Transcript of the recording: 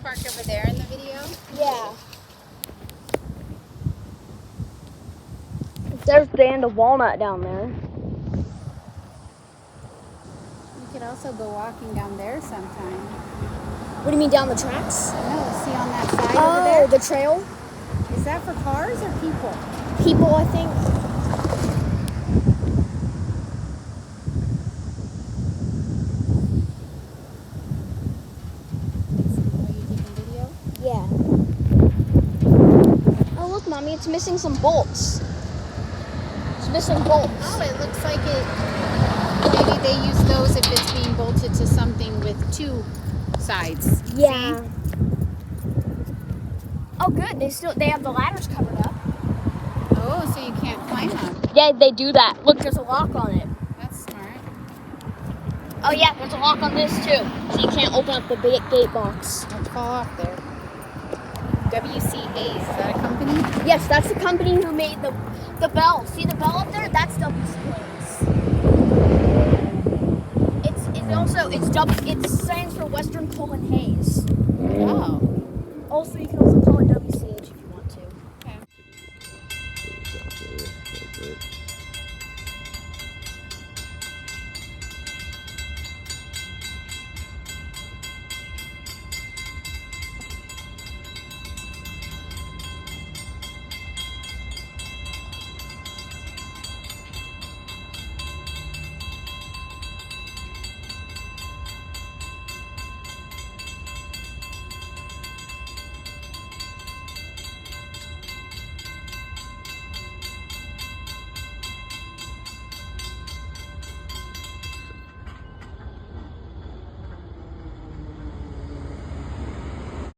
parked over there in the video? Yeah. There's the end of Walnut down there. You could also go walking down there sometime. What do you mean, down the tracks? No, see on that side over there? Oh, the trail? Is that for cars or people? People, I think. Are you taking video? Yeah. Oh, look, Mommy, it's missing some bolts. It's missing bolts. Oh, it looks like it. Maybe they use those if it's being bolted to something with two sides. Yeah. See? Oh, good. They have the ladders covered up. Oh, so you can't climb them. Yeah, they do that. Look, there's a lock on it. That's smart. Oh, yeah, there's a lock on this, too. So you can't open up the gate box. Don't fall off there. WC Hayes, is that a company? Yes, that's the company who made the bell. See the bell up there? That's WC Hayes. It stands for Western Coal and Hayes. Oh. Also, you can also call it WCH.